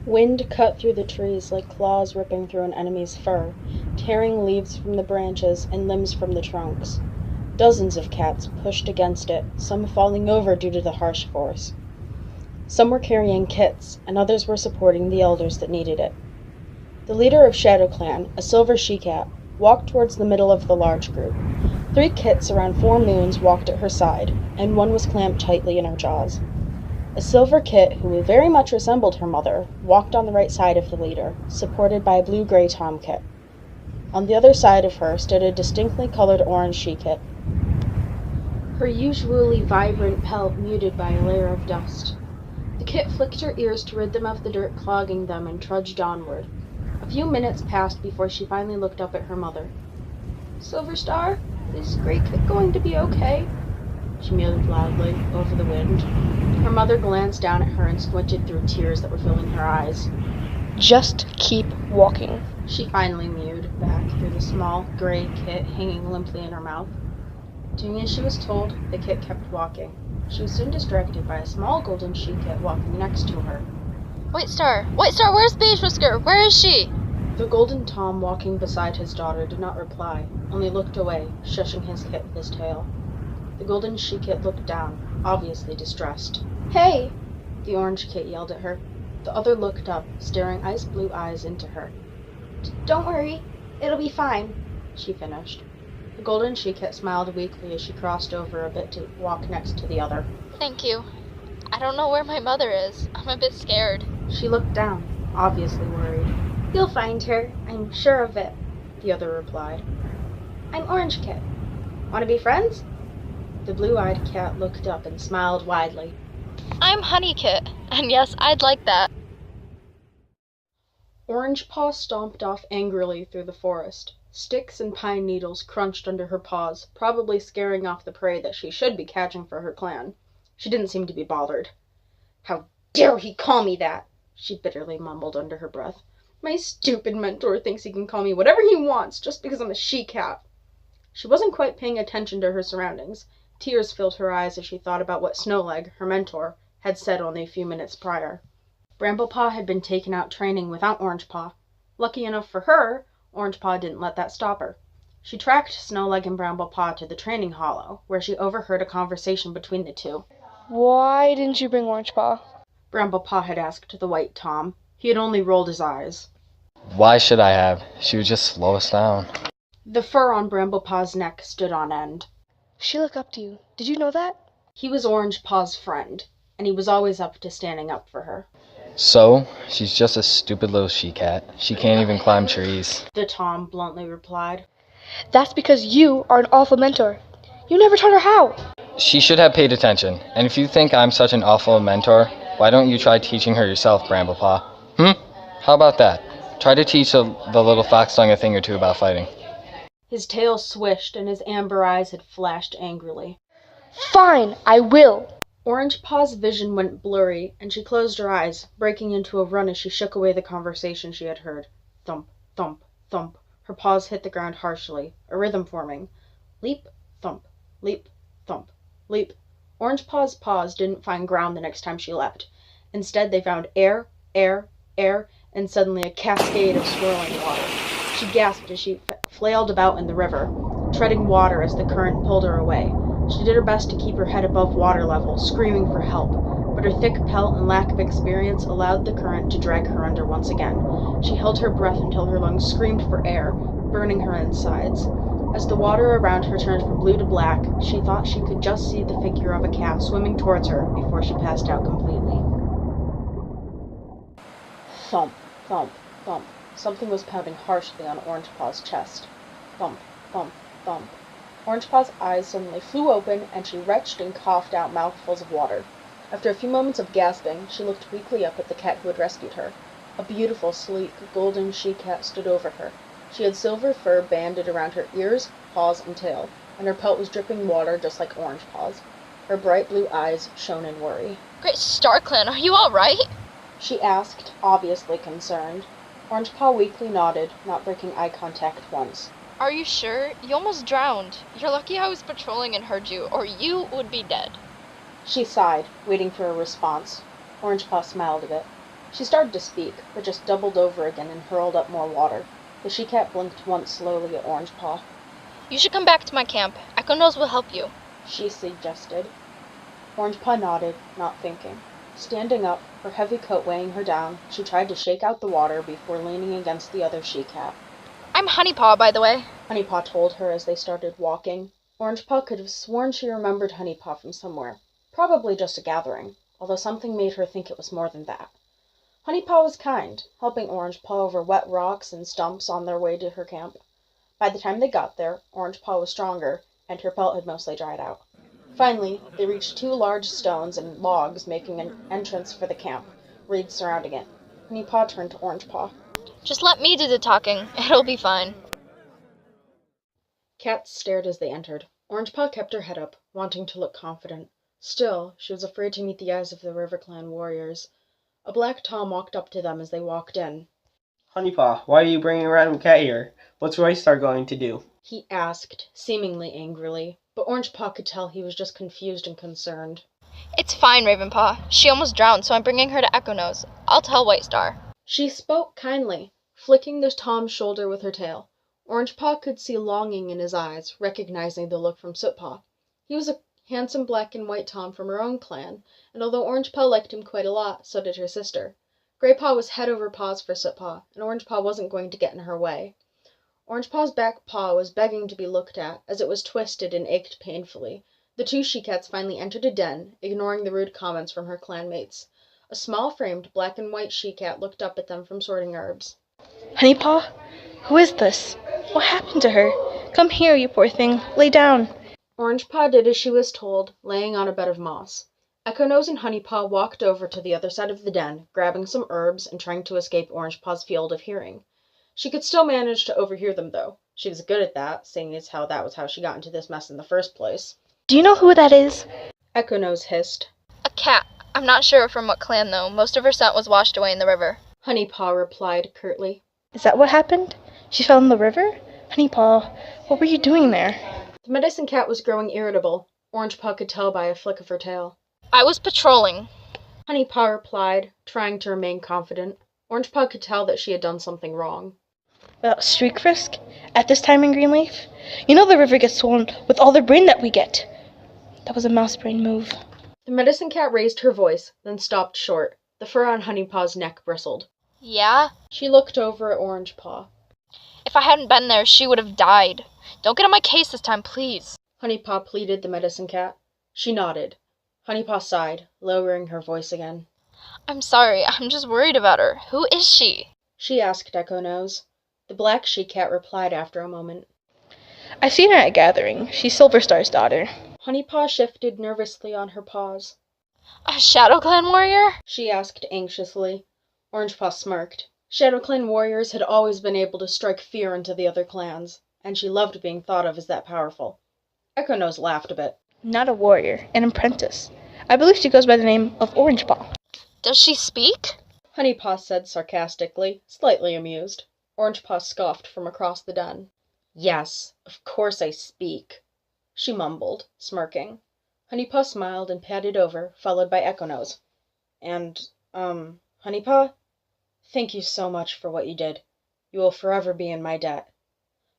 Wind cut through the trees like claws ripping through an enemy's fur, tearing leaves from the branches and limbs from the trunks. Dozens of cats pushed against it, some falling over due to the harsh force. Some were carrying kits, and others were supporting the elders that needed it. The leader of Shadow Clan, a silver she-cat, walked towards the middle of the large group. 3 kits around 4 moons walked at her side, and one was clamped tightly in her jaws. A silver kit, who very much resembled her mother, walked on the right side of the leader, supported by a blue-gray tom kit. On the other side of her stood a distinctly colored orange she-kit, her usually vibrant pelt muted by a layer of dust. The kit flicked her ears to rid them of the dirt clogging them and trudged onward. A few minutes passed before she finally looked up at her mother. "Silver Star, is Grey Kit going to be okay?" she mewed loudly over the wind. Her mother glanced down at her and squinted through tears that were filling her eyes. "Just keep walking," she finally mewed back through the small, gray kit hanging limply in her mouth. Doing as she was told, the kit kept walking. She was soon distracted by a small golden she-kit walking next to her. White Star, where's Beige Whisker? Where is she?" The golden tom walking beside his daughter did not reply, only looked away, shushing his kit with his tail. The golden she-kit looked down, obviously distressed. "Hey!" the orange kit yelled at her. The other looked up, staring ice-blue eyes into her. "Don't worry, it'll be fine," she finished. The golden she-kit smiled weakly as she crossed over a bit to walk next to the other. "Thank you. I don't know where my mother is. I'm a bit scared." She looked down, obviously worried. "You'll find her, I'm sure of it," the other replied. "I'm Orange Kit. Want to be friends?" The blue-eyed cat looked up and smiled widely. "I'm Honey Kit, and yes, I'd like that." Orangepaw stomped off angrily through the forest. Sticks and pine needles crunched under her paws, probably scaring off the prey that she should be catching for her clan. She didn't seem to be bothered. "How dare he call me that?" she bitterly mumbled under her breath. "My stupid mentor thinks he can call me whatever he wants just because I'm a she-cat." She wasn't quite paying attention to her surroundings. Tears filled her eyes as she thought about what Snowleg, her mentor, had said only a few minutes prior. Bramblepaw had been taken out training without Orangepaw. Lucky enough for her, Orangepaw didn't let that stop her. She tracked Snowleg and Bramblepaw to the training hollow, where she overheard a conversation between the two. "Why didn't you bring Orangepaw?" Bramblepaw had asked the white tom. He had only rolled his eyes. "Why should I have? She would just slow us down." The fur on Bramblepaw's neck stood on end. "She looked up to you. Did you know that?" He was Orangepaw's friend, and he was always up to standing up for her. "So? She's just a stupid little she-cat. She can't even climb trees," the tom bluntly replied. "That's because you are an awful mentor. You never taught her how." "She should have paid attention. And if you think I'm such an awful mentor, why don't you try teaching her yourself, Bramblepaw? How about that? Try to teach the little foxtongue a thing or two about fighting." His tail swished, and his amber eyes had flashed angrily. "Fine, I will." Orangepaw's vision went blurry, and she closed her eyes, breaking into a run as she shook away the conversation she had heard. Thump, thump, thump. Her paws hit the ground harshly, a rhythm forming. Leap, thump, leap, thump, leap. Orangepaw's paws didn't find ground the next time she leapt. Instead, they found air, air, air, and suddenly a cascade of swirling water. She gasped as she flailed about in the river, treading water as the current pulled her away. She did her best to keep her head above water level, screaming for help, but her thick pelt and lack of experience allowed the current to drag her under once again. She held her breath until her lungs screamed for air, burning her insides. As the water around her turned from blue to black, she thought she could just see the figure of a cat swimming towards her before she passed out completely. Thump, thump, thump. Something was pounding harshly on Orangepaw's chest. Thump, thump, thump. Orangepaw's eyes suddenly flew open, and she retched and coughed out mouthfuls of water. After a few moments of gasping, she looked weakly up at the cat who had rescued her. A beautiful, sleek, golden she-cat stood over her. She had silver fur banded around her ears, paws, and tail, and her pelt was dripping water just like Orangepaw's. Her bright blue eyes shone in worry. "Great Star Clan, are you all right?" she asked, obviously concerned. Orangepaw weakly nodded, not breaking eye contact once. "Are you sure? You almost drowned. You're lucky I was patrolling and heard you, or you would be dead." She sighed, waiting for a response. Orangepaw smiled a bit. She started to speak, but just doubled over again and hurled up more water. The she-cat blinked once slowly at Orangepaw. You should come back to my camp. Echo Nose will help you, she suggested. Orangepaw nodded, not thinking. Standing up, her heavy coat weighing her down, she tried to shake out the water before leaning against the other she-cat. I'm Honeypaw, by the way, Honeypaw told her as they started walking. Orangepaw could have sworn she remembered Honeypaw from somewhere. Probably just a gathering, although something made her think it was more than that. Honeypaw was kind, helping Orangepaw over wet rocks and stumps on their way to her camp. By the time they got there, Orangepaw was stronger, and her pelt had mostly dried out. Finally, they reached 2 large stones and logs making an entrance for the camp, reeds surrounding it. Honeypaw turned to Orangepaw. Just let me do the talking. It'll be fine. Cats stared as they entered. Orangepaw kept her head up, wanting to look confident. Still, she was afraid to meet the eyes of the River Clan warriors. A black Tom walked up to them as they walked in. Honeypaw, why are you bringing a random cat here? What's Roystar going to do? He asked, seemingly angrily, but Orangepaw could tell he was just confused and concerned. It's fine, Ravenpaw. She almost drowned, so I'm bringing her to Echo Nose. I'll tell White Star. She spoke kindly, flicking the Tom's shoulder with her tail. Orangepaw could see longing in his eyes, recognizing the look from Sootpaw. He was a handsome black and white Tom from her own clan, and although Orangepaw liked him quite a lot, so did her sister. Greypaw was head over paws for Sootpaw, and Orangepaw wasn't going to get in her way. Orangepaw's back paw was begging to be looked at, as it was twisted and ached painfully. The 2 she-cats finally entered a den, ignoring the rude comments from her clanmates. A small-framed black and white she-cat looked up at them from sorting herbs. Honeypaw? Who is this? What happened to her? Come here, you poor thing. Lay down. Orangepaw did as she was told, laying on a bed of moss. Echo Nose and Honeypaw walked over to the other side of the den, grabbing some herbs and trying to escape Orangepaw's field of hearing. She could still manage to overhear them, though. She was good at that, seeing as how that was how she got into this mess in the first place. Do you know who that is? Echo Nose hissed. A cat. I'm not sure from what clan, though. Most of her scent was washed away in the river. Honeypaw replied curtly. Is that what happened? She fell in the river? Honeypaw, what were you doing there? The medicine cat was growing irritable. Orangepaw could tell by a flick of her tail. I was patrolling. Honeypaw replied, trying to remain confident. Orangepaw could tell that she had done something wrong. Without streak frisk? At this time in Greenleaf? You know the river gets swollen with all the rain that we get. That was a mouse brain move. The medicine cat raised her voice, then stopped short. The fur on Honeypaw's neck bristled. Yeah? She looked over at Orangepaw. If I hadn't been there, she would have died. Don't get on my case this time, please. Honeypaw pleaded the medicine cat. She nodded. Honeypaw sighed, lowering her voice again. I'm sorry, I'm just worried about her. Who is she? She asked Echo Nose. The black she-cat replied after a moment. I've seen her at a gathering. She's Silverstar's daughter. Honeypaw shifted nervously on her paws. A Shadow Clan warrior? She asked anxiously. Orangepaw smirked. Shadow Clan warriors had always been able to strike fear into the other clans, and she loved being thought of as that powerful. Echo Nose laughed a bit. Not a warrior, an apprentice. I believe she goes by the name of Orangepaw. Does she speak? Honeypaw said sarcastically, slightly amused. Orangepaw scoffed from across the den. Yes, of course I speak, she mumbled, smirking. Honeypaw smiled and padded over, followed by Echo Nose. And, Honeypaw? Thank you so much for what you did. You will forever be in my debt.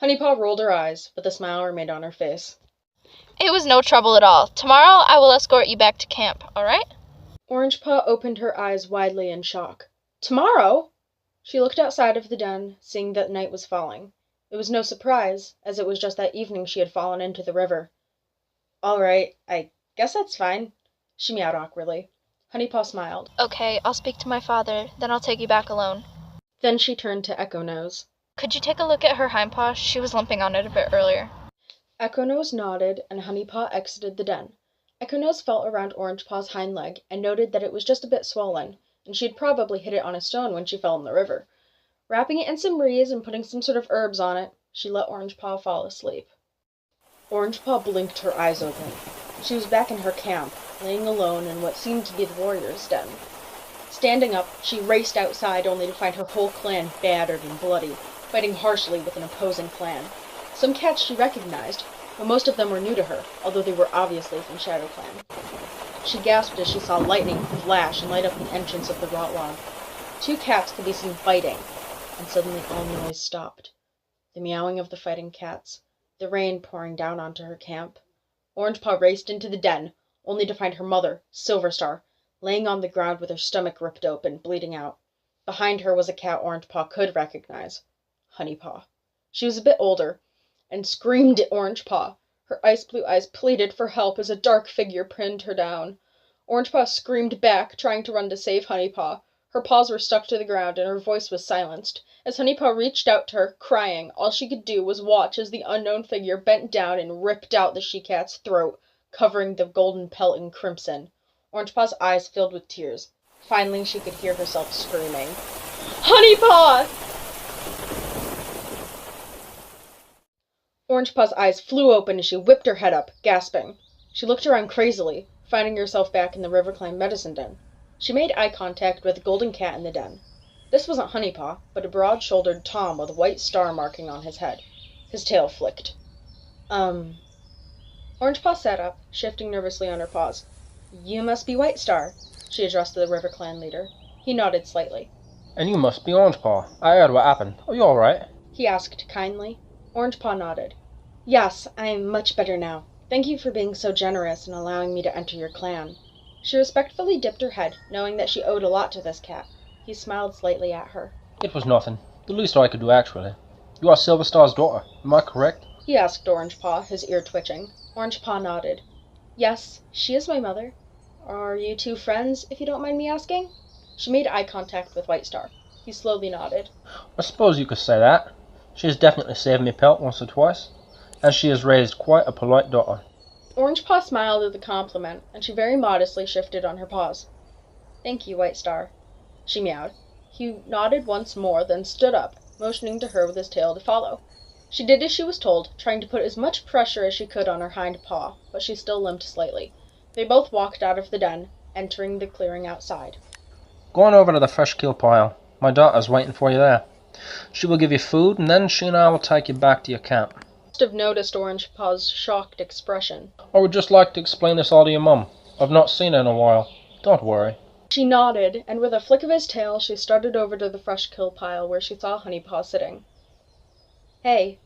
Honeypaw rolled her eyes, but the smile remained on her face. It was no trouble at all. Tomorrow I will escort you back to camp, alright? Orangepaw opened her eyes widely in shock. Tomorrow? She looked outside of the den, seeing that night was falling. It was no surprise, as it was just that evening she had fallen into the river. All right, I guess that's fine, she meowed awkwardly. Honeypaw smiled. Okay, I'll speak to my father, then I'll take you back alone. Then she turned to Echo Nose. Could you take a look at her hindpaw? She was limping on it a bit earlier. Echo Nose nodded, and Honeypaw exited the den. Echo Nose felt around Orangepaw's hind leg and noted that it was just a bit swollen, and she had probably hit it on a stone when she fell in the river. Wrapping it in some reeds and putting some sort of herbs on it, she let Orangepaw fall asleep. Orangepaw blinked her eyes open. She was back in her camp, laying alone in what seemed to be the warrior's den. Standing up, she raced outside only to find her whole clan battered and bloody, fighting harshly with an opposing clan. Some cats she recognized, but most of them were new to her, although they were obviously from Shadow Clan. She gasped as she saw lightning flash and light up the entrance of the rot log. Two cats could be seen fighting, and suddenly all noise stopped. The meowing of the fighting cats, the rain pouring down onto her camp. Orangepaw raced into the den, only to find her mother, Silverstar, laying on the ground with her stomach ripped open, bleeding out. Behind her was a cat Orangepaw could recognize, Honeypaw. She was a bit older, and screamed at Orangepaw. Her ice blue eyes pleaded for help as a dark figure pinned her down. Orangepaw screamed back, trying to run to save Honeypaw. Her paws were stuck to the ground, and her voice was silenced. As Honeypaw reached out to her, crying, all she could do was watch as the unknown figure bent down and ripped out the she-cat's throat, covering the golden pelt in crimson. Orangepaw's eyes filled with tears. Finally, she could hear herself screaming, "Honeypaw!" Orangepaw's eyes flew open as she whipped her head up, gasping. She looked around crazily, finding herself back in the Riverclan medicine den. She made eye contact with the golden cat in the den. This wasn't Honeypaw, but a broad-shouldered Tom with a white star marking on his head. His tail flicked. Orangepaw sat up, shifting nervously on her paws. "You must be White Star," she addressed the Riverclan leader. He nodded slightly. "And you must be Orangepaw. I heard what happened. Are you all right?" He asked kindly. Orangepaw nodded. "Yes, I'm much better now. Thank you for being so generous and allowing me to enter your clan." She respectfully dipped her head, knowing that she owed a lot to this cat. He smiled slightly at her. "It was nothing. The least I could do, actually. You are Silverstar's daughter, am I correct?" He asked Orangepaw, his ear twitching. Orangepaw nodded. "Yes, she is my mother. Are you two friends, if you don't mind me asking?" She made eye contact with White Star. He slowly nodded. "I suppose you could say that. She has definitely saved me pelt once or twice, and she has raised quite a polite daughter." Orangepaw smiled at the compliment, and she very modestly shifted on her paws. "Thank you, White Star," she meowed. He nodded once more, then stood up, motioning to her with his tail to follow. She did as she was told, trying to put as much pressure as she could on her hind paw, but she still limped slightly. They both walked out of the den, entering the clearing outside. "Go on over to the fresh kill pile. My daughter's waiting for you there. She will give you food, and then she and I will take you back to your camp." Must have noticed Orangepaw's shocked expression. "I would just like to explain this all to your mum. I've not seen her in a while. Don't worry." She nodded, and with a flick of his tail, she started over to the fresh kill pile where she saw Honeypaw sitting. "Hey,"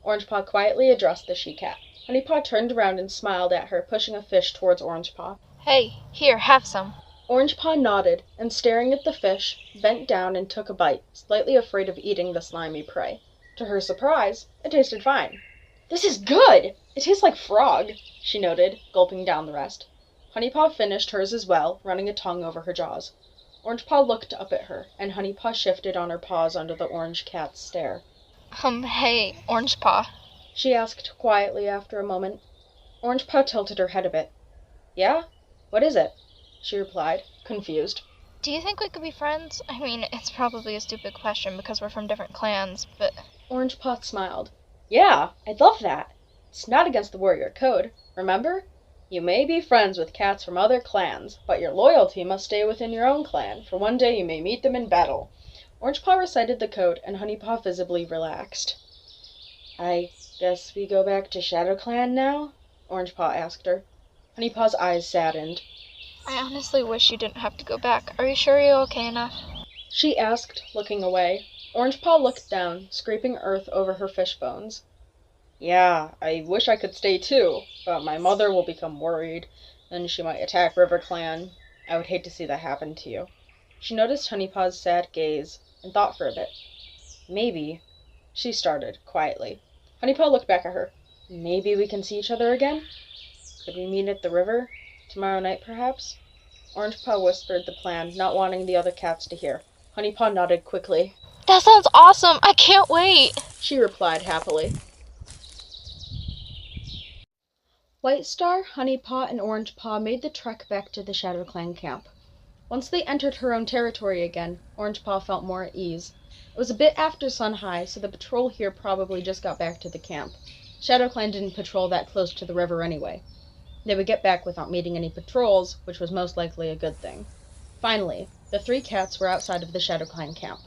Orangepaw quietly addressed the she-cat. Honeypaw turned around and smiled at her, pushing a fish towards Orangepaw. Hey, here, have some. Orangepaw nodded, and staring at the fish, bent down and took a bite, slightly afraid of eating the slimy prey. To her surprise, it tasted fine. "This is good! It tastes like frog," she noted, gulping down the rest. Honeypaw finished hers as well, running a tongue over her jaws. Orangepaw looked up at her, and Honeypaw shifted on her paws under the orange cat's stare. Hey, Orangepaw. She asked quietly after a moment. Orangepaw tilted her head a bit. "Yeah? What is it?" she replied, confused. Do you think we could be friends? I mean, it's probably a stupid question because we're from different clans, but... Orangepaw smiled. "Yeah, I'd love that. It's not against the warrior code, remember? You may be friends with cats from other clans, but your loyalty must stay within your own clan, for one day you may meet them in battle." Orangepaw recited the code, and Honeypaw visibly relaxed. "I guess we go back to Shadow Clan now?" Orangepaw asked her. Honeypaw's eyes saddened. I honestly wish you didn't have to go back. Are you sure you're okay enough? She asked, looking away. Orangepaw looked down, scraping earth over her fish bones. "Yeah, I wish I could stay too, but my mother will become worried, and she might attack Riverclan. I would hate to see that happen to you." She noticed Honeypaw's sad gaze, and thought for a bit. "Maybe," she started, quietly. Honeypaw looked back at her. "Maybe we can see each other again? Could we meet at the river? Tomorrow night, perhaps?" Orangepaw whispered the plan, not wanting the other cats to hear. Honeypaw nodded quickly. That sounds awesome! I can't wait! She replied happily. White Star, Honeypaw, and Orangepaw made the trek back to the Shadow Clan camp. Once they entered her own territory again, Orangepaw felt more at ease. It was a bit after sun-high, so the patrol here probably just got back to the camp. Shadow Clan didn't patrol that close to the river anyway. They would get back without meeting any patrols, which was most likely a good thing. Finally, the three cats were outside of the Shadow Clan camp.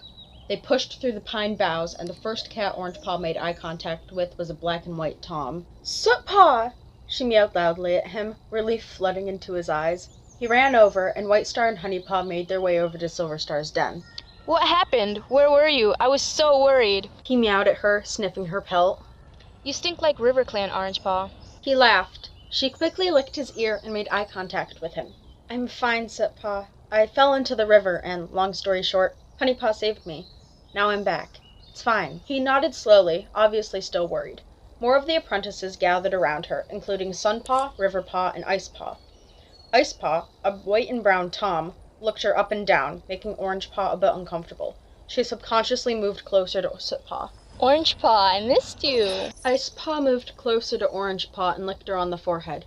They pushed through the pine boughs, and the first cat Orangepaw made eye contact with was a black and white Tom. "Sootpaw!" She meowed loudly at him, relief flooding into his eyes. He ran over, and White Star and Honeypaw made their way over to Silver Star's den. What happened? Where were you? I was so worried. He meowed at her, sniffing her pelt. You stink like River Clan, Orangepaw. He laughed. She quickly licked his ear and made eye contact with him. I'm fine, Sootpaw. I fell into the river, and, long story short, Honeypaw saved me. Now I'm back. It's fine. He nodded slowly, obviously still worried. More of the apprentices gathered around her, including Sunpaw, Riverpaw, and Icepaw. Icepaw, a white and brown Tom, looked her up and down, making Orangepaw a bit uncomfortable. She subconsciously moved closer to Sootpaw. Orangepaw, I missed you. Icepaw moved closer to Orangepaw and licked her on the forehead.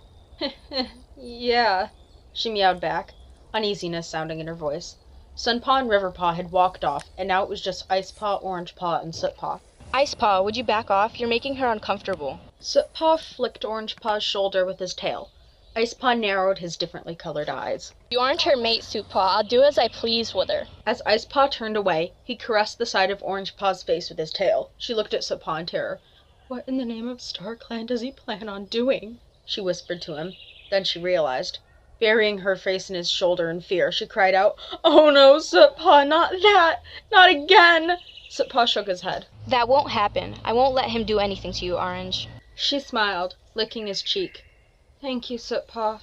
Yeah, she meowed back, uneasiness sounding in her voice. Sunpaw and Riverpaw had walked off, and now it was just Icepaw, Orangepaw, and Sootpaw. Icepaw, would you back off? You're making her uncomfortable. Sootpaw flicked Orangepaw's shoulder with his tail. Icepaw narrowed his differently colored eyes. You aren't her mate, Sootpaw. I'll do as I please with her. As Icepaw turned away, he caressed the side of Orangepaw's face with his tail. She looked at Sootpaw in terror. What in the name of StarClan does he plan on doing? She whispered to him. Then she realized. Burying her face in his shoulder in fear, she cried out, Oh no, Sootpaw, not that! Not again! Sootpaw shook his head. That won't happen. I won't let him do anything to you, Orange. She smiled, licking his cheek. Thank you, Sootpaw.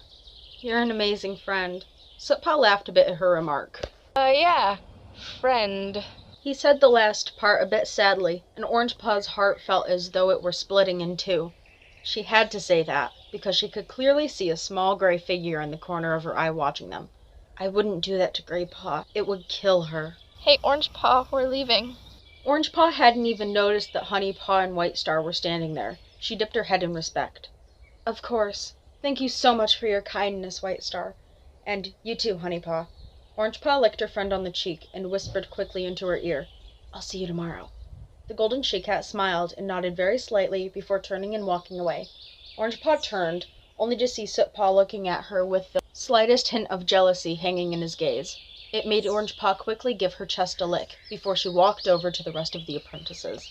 You're an amazing friend. Sootpaw laughed a bit at her remark. Yeah. Friend. He said the last part a bit sadly, and Orangepaw's heart felt as though it were splitting in two. She had to say that, because she could clearly see a small gray figure in the corner of her eye watching them. I wouldn't do that to Graypaw. It would kill her. Hey, Orangepaw, we're leaving. Orangepaw hadn't even noticed that Honeypaw and White Star were standing there. She dipped her head in respect. Of course. Thank you so much for your kindness, White Star. And you too, Honeypaw. Orangepaw licked her friend on the cheek and whispered quickly into her ear, I'll see you tomorrow. The golden she-cat smiled and nodded very slightly before turning and walking away. Orangepaw turned, only to see Sootpaw looking at her with the slightest hint of jealousy hanging in his gaze. It made Orangepaw quickly give her chest a lick before she walked over to the rest of the apprentices.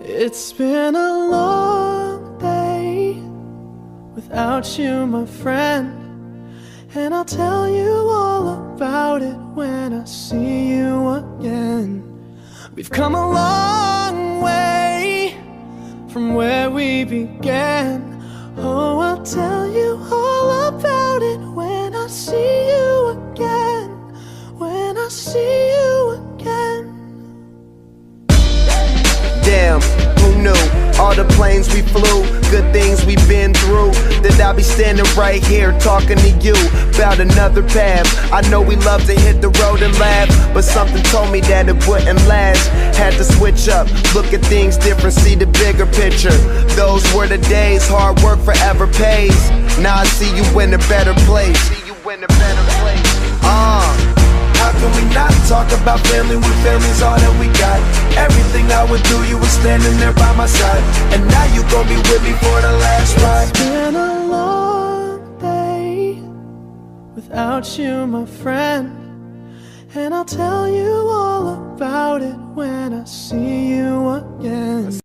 It's been a long day without you, my friend, and I'll tell you all about it when I see you again. We've come a long way from where we began. Oh, I'll tell you all about it when I see you again. When I see you again. Damn, who knew? All the planes we flew, good things we've been through, that I'll be standing right here talking to you about another path. I know we love to hit the road and laugh, but something told me that it wouldn't last. Had to switch up, look at things different, see the bigger picture. Those were the days, hard work forever pays. Now I see you in a better place. How can we not talk about family when family's all that we got? Everything I would do, you were standing there by my side, and now you gon' be with me for the last ride. It's been a long day without you, my friend, and I'll tell you all about it when I see